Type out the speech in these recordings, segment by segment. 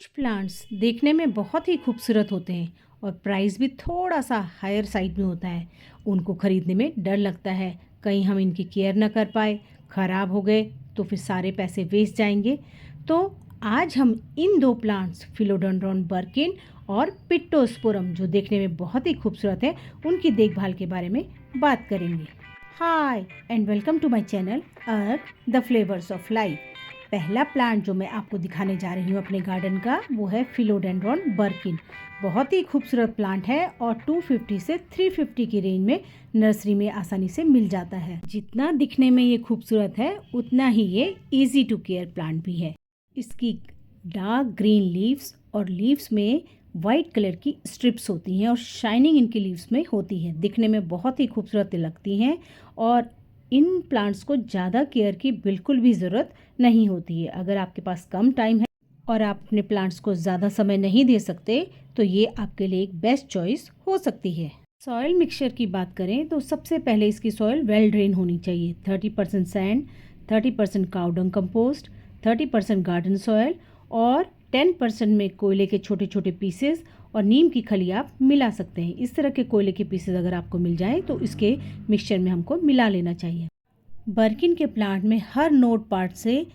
कुछ प्लांट्स देखने में बहुत ही खूबसूरत होते हैं और प्राइस भी थोड़ा सा हायर साइड में होता है। उनको खरीदने में डर लगता है, कहीं हम इनकी केयर ना कर पाए, खराब हो गए तो फिर सारे पैसे वेस्ट जाएंगे। तो आज हम इन दो प्लांट्स फिलोडेंड्रॉन बर्किन और पिट्टोस्पोरम जो देखने में बहुत ही खूबसूरत है, उनकी देखभाल के बारे में बात करेंगे। Hi and welcome to my channel Earth the flavours of life. पहला प्लांट जो मैं आपको दिखाने जा रही हूँ अपने गार्डन का, वो है फिलोडेंड्रॉन बर्किन। बहुत ही खूबसूरत प्लांट है और 250 से 350 की रेंज में नर्सरी में आसानी से मिल जाता है। जितना दिखने में ये खूबसूरत है उतना ही ये इजी टू केयर प्लांट भी है। इसकी डार्क ग्रीन लीव्स और लीव्स में वाइट कलर की स्ट्रिप्स होती हैं और शाइनिंग इनकी लीव्स में होती है। दिखने में बहुत ही खूबसूरत लगती हैं और इन प्लांट्स को ज़्यादा केयर की बिल्कुल भी ज़रूरत नहीं होती है। अगर आपके पास कम टाइम है और आप अपने प्लांट्स को ज़्यादा समय नहीं दे सकते तो ये आपके लिए एक बेस्ट चॉइस हो सकती है। सॉयल मिक्सचर की बात करें तो सबसे पहले इसकी सॉयल वेल ड्रेन होनी चाहिए। 30% sand, 30% cow dung compost, 30% garden soil और 10% में कोयले के छोटे छोटे पीसेस और नीम की खली आप मिला सकते हैं। इस तरह के कोयले के पीसेस अगर आपको मिल जाएं तो इसके मिक्सचर में हमको मिला लेना चाहिए। बर्किन के प्लांट में हर नोड पार्ट से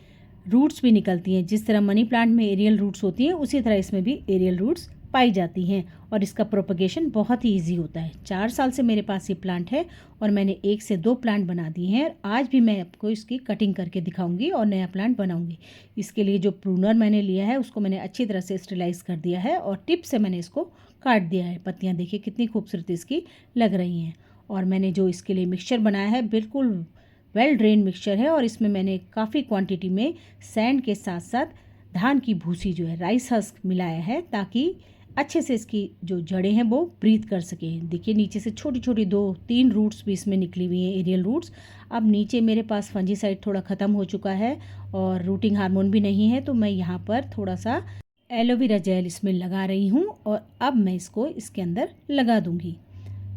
रूट्स भी निकलती हैं। जिस तरह मनी प्लांट में एरियल रूट्स होती हैं, उसी तरह इसमें भी एरियल रूट्स पाई जाती हैं और इसका प्रोपगेशन बहुत ही इजी होता है। 4 साल से मेरे पास ये प्लांट है और मैंने 1 से 2 प्लांट बना दिए हैं। आज भी मैं आपको इसकी कटिंग करके दिखाऊंगी और नया प्लांट बनाऊंगी। इसके लिए जो प्रूनर मैंने लिया है उसको मैंने अच्छी तरह से स्टेलाइज कर दिया है और टिप से मैंने इसको काट दिया है। पत्तियाँ देखिए कितनी खूबसूरत इसकी लग रही हैं। और मैंने जो इसके लिए मिक्सचर बनाया है बिल्कुल वेल ड्रेन मिक्सचर है और इसमें मैंने काफ़ी क्वांटिटी में सैंड के साथ साथ धान की भूसी जो है राइस हस्क मिलाया है, ताकि अच्छे से इसकी जो जड़ें हैं वो ब्रीथ कर सकें। देखिए नीचे से छोटी छोटी 2-3 रूट्स भी इसमें निकली हुई हैं, एरियल रूट्स। अब नीचे मेरे पास फंजीसाइड थोड़ा ख़त्म हो चुका है और रूटिंग हार्मोन भी नहीं है, तो मैं यहाँ पर थोड़ा सा एलोवेरा जेल इसमें लगा रही हूँ और अब मैं इसको इसके अंदर लगा दूँगी।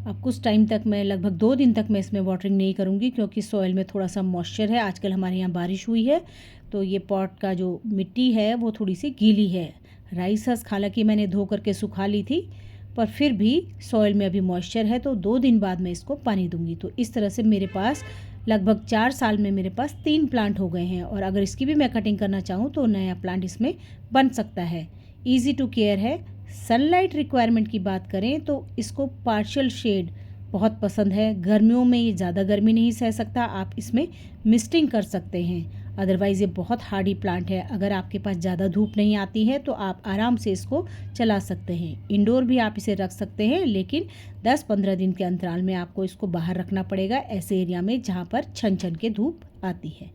अब कुछ टाइम तक मैं लगभग 2 दिन तक मैं इसमें वाटरिंग नहीं करूँगी, क्योंकि सॉइल में थोड़ा सा मॉइस्चर है। आजकल हमारे यहाँ बारिश हुई है तो ये पॉट का जो मिट्टी है वो थोड़ी सी गीली है। राइस हस्क हालांकि मैंने धो करके सुखा ली थी, पर फिर भी सॉइल में अभी मॉइस्चर है, तो 2 दिन बाद मैं इसको पानी दूंगी। तो इस तरह से मेरे पास लगभग 4 साल में मेरे पास 3 प्लांट हो गए हैं और अगर इसकी भी मैं कटिंग करना चाहूँ तो नया प्लांट इसमें बन सकता है। ईजी टू केयर है। सनलाइट रिक्वायरमेंट की बात करें तो इसको पार्शियल शेड बहुत पसंद है। गर्मियों में ये ज़्यादा गर्मी नहीं सह सकता, आप इसमें मिस्टिंग कर सकते हैं। अदरवाइज़ ये बहुत हार्डी प्लांट है। अगर आपके पास ज़्यादा धूप नहीं आती है तो आप आराम से इसको चला सकते हैं। इंडोर भी आप इसे रख सकते हैं, लेकिन 10-15 दिन के अंतराल में आपको इसको बाहर रखना पड़ेगा, ऐसे एरिया में जहाँ पर छन छन के धूप आती है।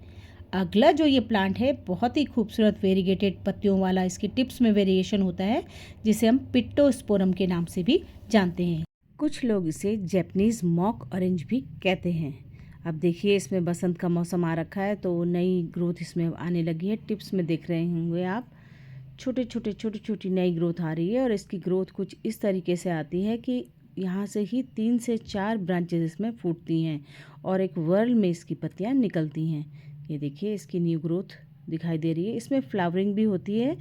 अगला जो ये प्लांट है बहुत ही खूबसूरत वेरीगेटेड पत्तियों वाला, इसके टिप्स में वेरिएशन होता है, जिसे हम पिट्टोस्पोरम के नाम से भी जानते हैं। कुछ लोग इसे जैपनीज़ मॉक ऑरेंज भी कहते हैं। अब देखिए इसमें बसंत का मौसम आ रखा है तो नई ग्रोथ इसमें आने लगी है। टिप्स में देख रहे होंगे आप, छोटी छोटी नई ग्रोथ आ रही है और इसकी ग्रोथ कुछ इस तरीके से आती है कि यहाँ से ही 3 से 4 ब्रांचेज इसमें फूटती हैं और एक वर्ल में इसकी पत्तियाँ निकलती हैं। ये देखिए इसकी न्यू ग्रोथ दिखाई दे रही है। इसमें फ्लावरिंग भी होती है।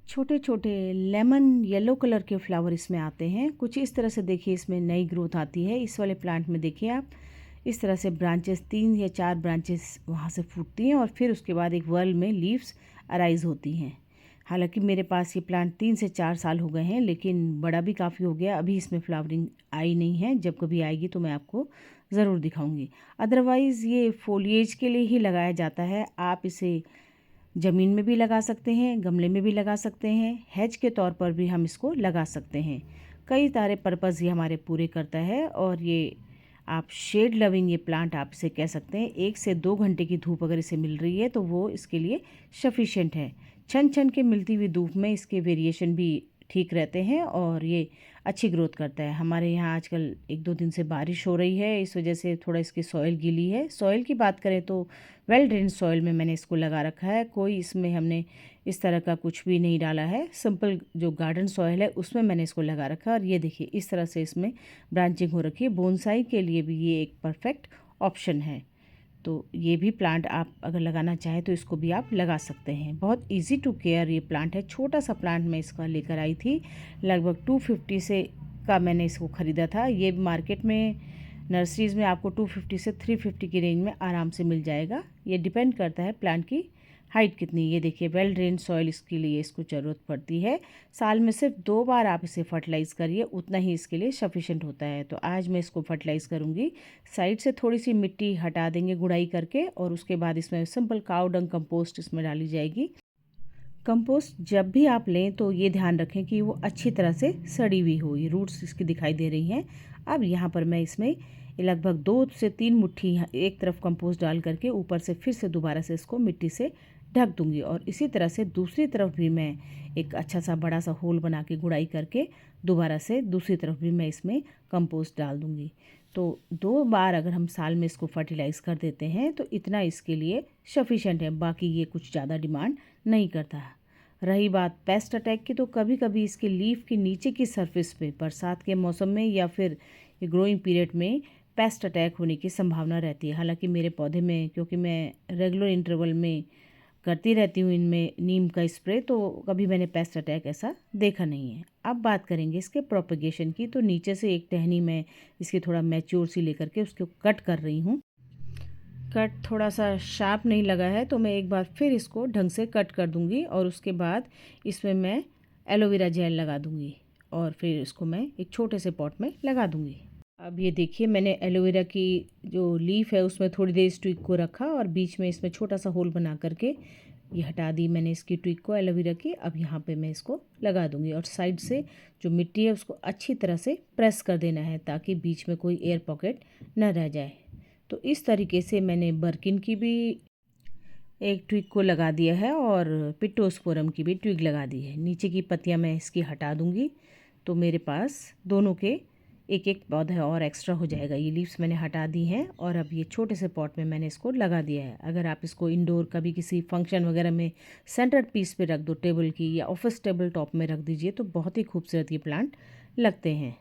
छोटे छोटे लेमन येलो कलर के फ्लावर इसमें आते हैं। कुछ इस तरह से देखिए इसमें नई ग्रोथ आती है। इस वाले प्लांट में देखिए आप, इस तरह से ब्रांचेस 3 या 4 ब्रांचेस वहाँ से फूटती हैं और फिर उसके बाद एक वर्ल में लीव्स अराइज होती हैं। हालांकि मेरे पास ये प्लांट 3 से 4 साल हो गए हैं, लेकिन बड़ा भी काफ़ी हो गया। अभी इसमें फ्लावरिंग आई नहीं है, जब कभी आएगी तो मैं आपको ज़रूर दिखाऊंगी। अदरवाइज़ ये फोलिएज के लिए ही लगाया जाता है। आप इसे ज़मीन में भी लगा सकते हैं, गमले में भी लगा सकते हैं, हैज के तौर पर भी हम इसको लगा सकते हैं। कई सारे पर्पज़ ये हमारे पूरे करता है और ये आप शेड लविंग ये प्लांट आप इसे कह सकते हैं। 1 से 2 घंटे की धूप अगर इसे मिल रही है तो वो इसके लिए सफिशेंट है। छन छन के मिलती हुई धूप में इसके वेरिएशन भी ठीक रहते हैं और ये अच्छी ग्रोथ करता है। हमारे यहाँ आजकल 1-2 दिन से बारिश हो रही है, इस वजह से थोड़ा इसकी सॉइल गीली है। सॉइल की बात करें तो वेल ड्रेन सॉइल में मैंने इसको लगा रखा है। कोई इसमें हमने इस तरह का कुछ भी नहीं डाला है। सिंपल जो गार्डन सॉइल है उसमें मैंने इसको लगा रखा है और ये देखिए इस तरह से इसमें ब्रांचिंग हो रखी है। बोनसाई के लिए भी ये एक परफेक्ट ऑप्शन है। तो ये भी प्लांट आप अगर लगाना चाहें तो इसको भी आप लगा सकते हैं। बहुत इजी टू केयर ये प्लांट है। छोटा सा प्लांट मैं इसका लेकर आई थी, लगभग 250 से का मैंने इसको ख़रीदा था। ये मार्केट में नर्सरीज़ में आपको 250 से 350 की रेंज में आराम से मिल जाएगा। ये डिपेंड करता है प्लांट की हाइट कितनी। ये देखिए वेल ड्रेन सॉइल इसके लिए इसको ज़रूरत पड़ती है। साल में सिर्फ 2 बार आप इसे फर्टिलाइज़ करिए, उतना ही इसके लिए सफिशेंट होता है। तो आज मैं इसको फर्टिलाइज़ करूँगी। साइड से थोड़ी सी मिट्टी हटा देंगे गुड़ाई करके, और उसके बाद इसमें सिंपल काव डंग कंपोस्ट इसमें डाली जाएगी। कंपोस्ट जब भी आप लें तो ये ध्यान रखें कि वो अच्छी तरह से सड़ी हुई हो। ये रूट्स इसकी दिखाई दे रही हैं। अब यहाँ पर मैं इसमें लगभग 2 से 3 मुट्ठी एक तरफ कंपोस्ट डाल करके ऊपर से फिर से दोबारा से इसको मिट्टी से ढक दूंगी, और इसी तरह से दूसरी तरफ भी मैं एक अच्छा सा बड़ा सा होल बना के गुड़ाई करके दोबारा से दूसरी तरफ भी मैं इसमें कंपोस्ट डाल दूंगी। तो 2 बार अगर हम साल में इसको फर्टिलाइज़ कर देते हैं तो इतना इसके लिए सफिशेंट है। बाकी ये कुछ ज़्यादा डिमांड नहीं करता। रही बात पेस्ट अटैक की, तो कभी कभी इसके लीफ के नीचे की सरफेस पे बरसात के मौसम में या फिर ये ग्रोइंग पीरियड में पेस्ट अटैक होने की संभावना रहती है। हालांकि मेरे पौधे में, क्योंकि मैं रेगुलर इंटरवल में करती रहती हूँ इनमें नीम का स्प्रे, तो कभी मैंने पेस्ट अटैक ऐसा देखा नहीं है। अब बात करेंगे इसके प्रोपगेशन की। तो नीचे से एक टहनी मैं इसकी थोड़ा मैच्योर सी लेकर के उसको कट कर रही हूँ। कट थोड़ा सा शार्प नहीं लगा है तो मैं एक बार फिर इसको ढंग से कट कर दूंगी, और उसके बाद इसमें मैं एलोवेरा जेल लगा दूंगी, और फिर इसको मैं एक छोटे से पॉट में लगा दूंगी। अब ये देखिए मैंने एलोवेरा की जो लीफ है उसमें थोड़ी देर इस ट्विग को रखा, और बीच में इसमें छोटा सा होल बना करके ये हटा दी मैंने इसकी ट्विग को एलोवेरा की। अब यहाँ पे मैं इसको लगा दूंगी, और साइड से जो मिट्टी है उसको अच्छी तरह से प्रेस कर देना है ताकि बीच में कोई एयर पॉकेट न रह जाए। तो इस तरीके से मैंने बर्किन की भी एक ट्विग को लगा दिया है, और पिट्टोस्पोरम की भी ट्विग लगा दी है। नीचे की पत्तियाँ मैं इसकी हटा दूंगी, तो मेरे पास दोनों के एक एक पौधा और एक्स्ट्रा हो जाएगा। ये लीव्स मैंने हटा दी हैं, और अब ये छोटे से पॉट में मैंने इसको लगा दिया है। अगर आप इसको इंडोर कभी किसी फंक्शन वगैरह में सेंटर पीस पे रख दो, टेबल की या ऑफिस टेबल टॉप में रख दीजिए, तो बहुत ही खूबसूरत ये प्लांट लगते हैं।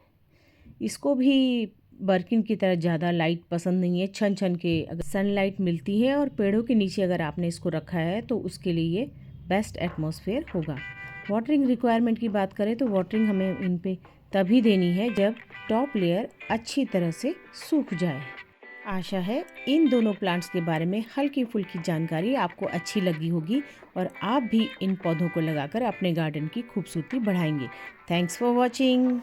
इसको भी बर्किन की तरह ज़्यादा लाइट पसंद नहीं है। छन छन के अगर सनलाइट मिलती है और पेड़ों के नीचे अगर आपने इसको रखा है तो उसके लिए ये बेस्ट एटमॉस्फेयर होगा। वाटरिंग रिक्वायरमेंट की बात करें तो वाटरिंग हमें इन पे तभी देनी है जब टॉप लेयर अच्छी तरह से सूख जाए। आशा है इन दोनों प्लांट्स के बारे में हल्की फुल्की जानकारी आपको अच्छी लगी होगी, और आप भी इन पौधों को लगाकर अपने गार्डन की खूबसूरती बढ़ाएंगे। Thanks for watching.